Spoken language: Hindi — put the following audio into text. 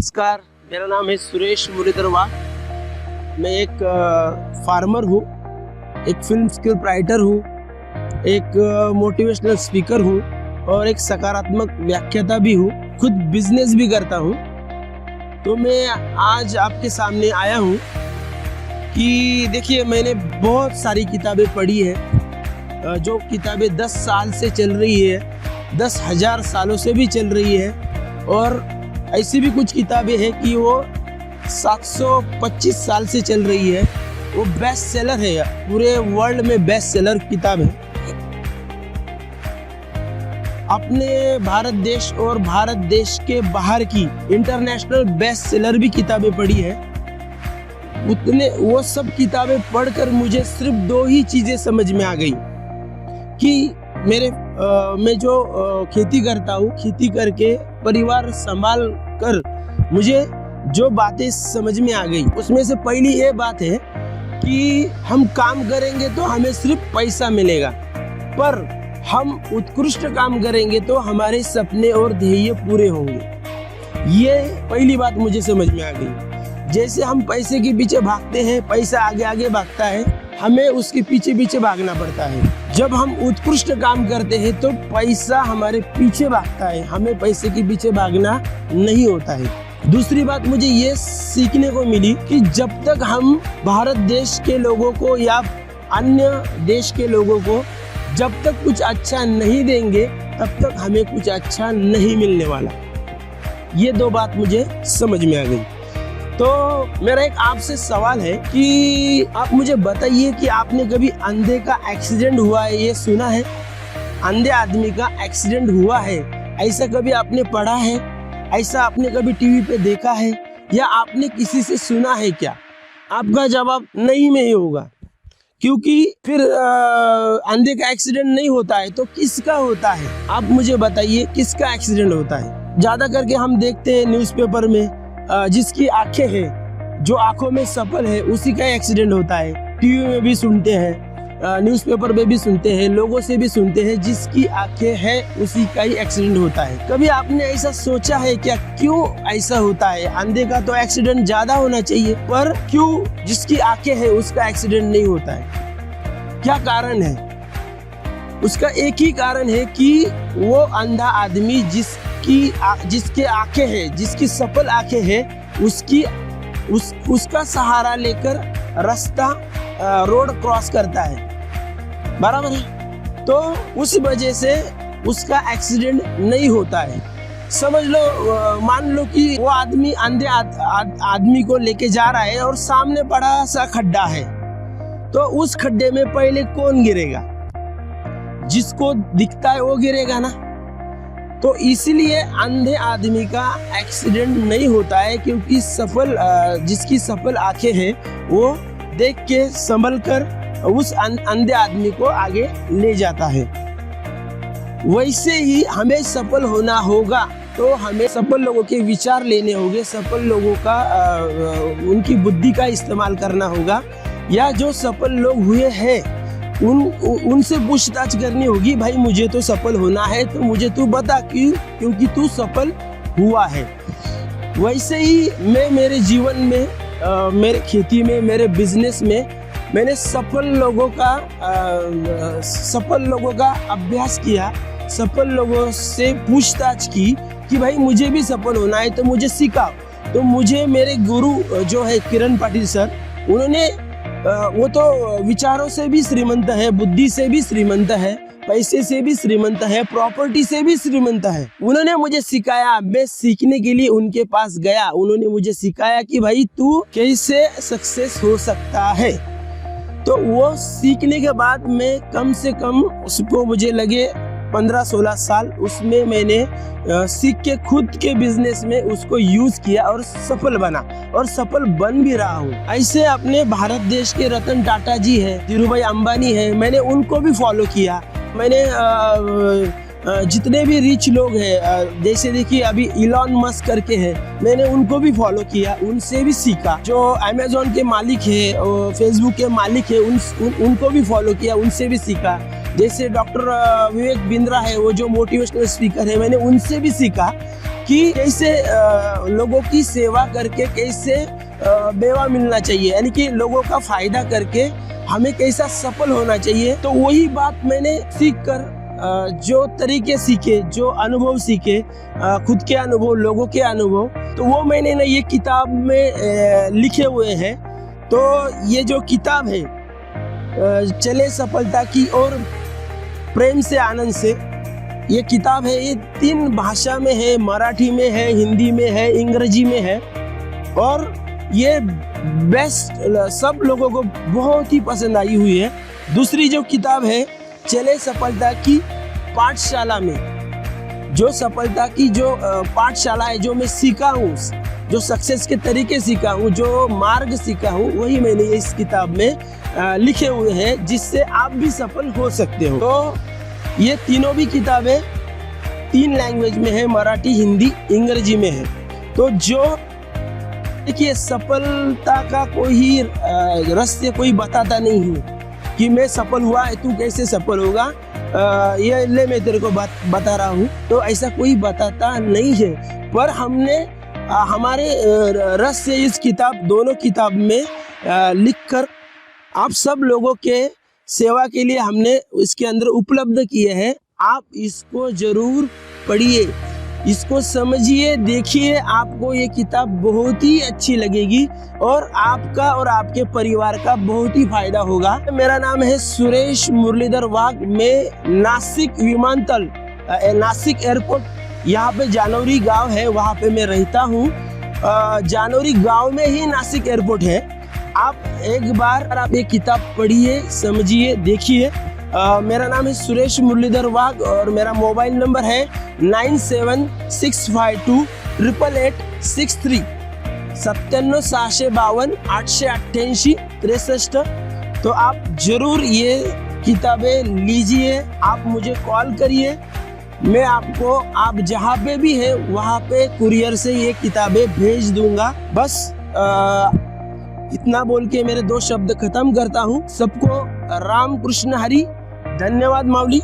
नमस्कार, मेरा नाम है सुरेश मुरलीधरवार। मैं एक फार्मर हूँ, एक फिल्म स्क्रिप्ट राइटर हूँ, एक मोटिवेशनल स्पीकर हूँ और एक सकारात्मक व्याख्याता भी हूँ। खुद बिजनेस भी करता हूँ। तो मैं आज आपके सामने आया हूँ कि देखिए, मैंने बहुत सारी किताबें पढ़ी है। जो किताबें 10 साल से चल रही है, 10,000 सालों से भी चल रही है, और ऐसी भी कुछ किताबें हैं कि वो 725 साल से चल रही है। वो बेस्ट सेलर है, पूरे वर्ल्ड में बेस्ट सेलर किताब है। अपने भारत देश और भारत देश के बाहर की इंटरनेशनल बेस्ट सेलर भी किताबें पढ़ी है। वो सब किताबें पढ़कर मुझे सिर्फ 2 ही चीजें समझ में आ गई कि मैं जो खेती करता हूँ, खेती करके परिवार संभाल कर मुझे जो बातें समझ में आ गई, उसमें से पहली ये बात है कि हम काम करेंगे तो हमें सिर्फ पैसा मिलेगा, पर हम उत्कृष्ट काम करेंगे तो हमारे सपने और ध्येय पूरे होंगे। ये पहली बात मुझे समझ में आ गई। जैसे हम पैसे के पीछे भागते हैं, पैसा आगे आगे भागता है, हमें उसके पीछे पीछे भागना पड़ता है। जब हम उत्कृष्ट काम करते हैं तो पैसा हमारे पीछे भागता है, हमें पैसे के पीछे भागना नहीं होता है। दूसरी बात मुझे ये सीखने को मिली कि जब तक हम भारत देश के लोगों को या अन्य देश के लोगों को जब तक कुछ अच्छा नहीं देंगे, तब तक हमें कुछ अच्छा नहीं मिलने वाला। ये 2 बात मुझे समझ में आ गई। तो मेरा एक आपसे सवाल है कि आप मुझे बताइए कि आपने कभी अंधे का एक्सीडेंट हुआ है ये सुना है? अंधे आदमी का एक्सीडेंट हुआ है, ऐसा कभी आपने पढ़ा है? ऐसा आपने कभी टीवी पे देखा है या आपने किसी से सुना है क्या? आपका जवाब नहीं में ही होगा, क्योंकि फिर अंधे का एक्सीडेंट नहीं होता है तो किसका होता है? आप मुझे बताइए किसका एक्सीडेंट होता है? ज्यादा करके हम देखते हैं न्यूज़पेपर में, जिसकी आंखें हैं, जो आंखों में सफल है, उसी का एक्सीडेंट होता है। टीवी में भी सुनते हैं, न्यूज़पेपर में भी सुनते हैं, लोगों से भी सुनते हैं, जिसकी आंखें हैं उसी का ही एक्सीडेंट होता है। कभी आपने ऐसा सोचा है क्या, क्यों ऐसा होता है? अंधे का तो एक्सीडेंट ज्यादा होना चाहिए, पर क्यों जिसकी आंखें हैं उसका एक्सीडेंट नहीं होता है? क्या कारण है? उसका एक ही कारण है कि वो अंधा आदमी जिसके आंखें हैं, जिसकी सफल आंखें हैं, उसका सहारा लेकर रास्ता रोड क्रॉस करता है, बराबर है? तो उस वजह से उसका एक्सीडेंट नहीं होता है। समझ लो, मान लो कि वो आदमी अंधे आदमी को लेके जा रहा है और सामने बड़ा सा खड्डा है, तो उस खड्डे में पहले कौन गिरेगा? जिसको दिखता है वो गिरेगा ना। तो इसीलिए अंधे आदमी का एक्सीडेंट नहीं होता है, क्योंकि जिसकी सफल आंखें हैं वो देख के संभल कर उस अंधे आदमी को आगे ले जाता है। वैसे ही हमें सफल होना होगा तो हमें सफल लोगों के विचार लेने होंगे, सफल लोगों का उनकी बुद्धि का इस्तेमाल करना होगा, या जो सफल लोग हुए हैं उनसे पूछताछ करनी होगी। भाई, मुझे तो सफल होना है, तो मुझे तू बता क्योंकि तू सफल हुआ है। वैसे ही मैं मेरे जीवन में, मेरे खेती में, मेरे बिजनेस में मैंने सफल लोगों का अभ्यास किया, सफल लोगों से पूछताछ की कि भाई मुझे भी सफल होना है तो मुझे सिखाओ। तो मुझे मेरे गुरु जो है किरण पाटिल सर, उन्होंने वो तो विचारों से भी श्रीमंत है, बुद्धि से भी श्रीमंत है, पैसे से भी श्रीमंत है, प्रॉपर्टी से भी श्रीमंत है। उन्होंने मुझे सिखाया, मैं सीखने के लिए उनके पास गया। उन्होंने मुझे सिखाया कि भाई तू कैसे सक्सेस हो सकता है। तो वो सीखने के बाद मैं कम से कम, उसको मुझे लगे 15-16 साल, उसमें मैंने सीख के खुद के बिजनेस में उसको यूज किया और सफल बना, और सफल बन भी रहा हूँ। ऐसे अपने भारत देश के रतन टाटा जी है, धीरूभाई अंबानी है, मैंने उनको भी फॉलो किया। मैंने जितने भी रिच लोग हैं, जैसे देखिए अभी इलॉन मस्क करके हैं, मैंने उनको भी फॉलो किया, उनसे भी सीखा। जो अमेजोन के मालिक है, फेसबुक के मालिक है, उनको भी फॉलो किया, उनसे भी सीखा। जैसे डॉक्टर विवेक बिंद्रा है, वो जो मोटिवेशनल स्पीकर है, मैंने उनसे भी सीखा कि कि कैसे लोगों की सेवा करके कैसे मेवा मिलना चाहिए, यानी कि लोगों का फायदा करके हमें कैसा सफल होना चाहिए। तो वही बात मैंने सीख कर जो तरीके सीखे, जो अनुभव सीखे, खुद के अनुभव, लोगों के अनुभव, तो वो मैंने ना ये किताब में लिखे हुए हैं। तो ये जो किताब है चले सफलता की ओर प्रेम से आनंद से, ये किताब है, ये 3 भाषा में है, मराठी में है, हिंदी में है, अंग्रेजी में है। और ये बेस्ट, सब लोगों को बहुत ही पसंद आई हुई है। दूसरी जो किताब है चले सफलता की पाठशाला में, जो सफलता की जो पाठशाला है, जो मैं सीखा हूँ, जो सक्सेस के तरीके सीखा हूँ, जो मार्ग सीखा हूँ, वही मैंने इस किताब में लिखे हुए हैं, जिससे आप भी सफल हो सकते हो। तो ये तीनों भी किताबें 3 लैंग्वेज में है, मराठी, हिंदी, अंग्रेजी में है। तो जो देखिए, सफलता का कोई रहस्य कोई बताता नहीं है कि मैं सफल हुआ है, तू कैसे सफल होगा, ये ले मैं तेरे को बता रहा हूँ। तो ऐसा कोई बताता नहीं है, पर हमने हमारे रस से इस किताब, दोनों किताब में लिखकर आप सब लोगों के सेवा के लिए हमने इसके अंदर उपलब्ध किए हैं। आप इसको जरूर पढ़िए, इसको समझिए, देखिए, आपको ये किताब बहुत ही अच्छी लगेगी और आपका और आपके परिवार का बहुत ही फायदा होगा। मेरा नाम है सुरेश मुरलीधर वाघ। मैं नासिक विमानतल, नासिक एयरपोर्ट, यहाँ पे जानौरी गांव है, वहाँ पे मैं रहता हूँ। जानौरी गांव में ही नासिक एयरपोर्ट है। आप एक बार आप ये किताब पढ़िए, समझिए, देखिए। मेरा नाम है सुरेश मुरलीधर वाघ और मेरा मोबाइल नंबर है 9765288653, 97 652 888 63। तो आप जरूर ये किताबें लीजिए, आप मुझे कॉल करिए, मैं आपको, आप जहाँ पे भी है वहाँ पे कुरियर से ये किताबें भेज दूंगा। बस इतना बोल के मेरे 2 शब्द खत्म करता हूँ। सबको राम कृष्ण हरि। धन्यवाद माऊली।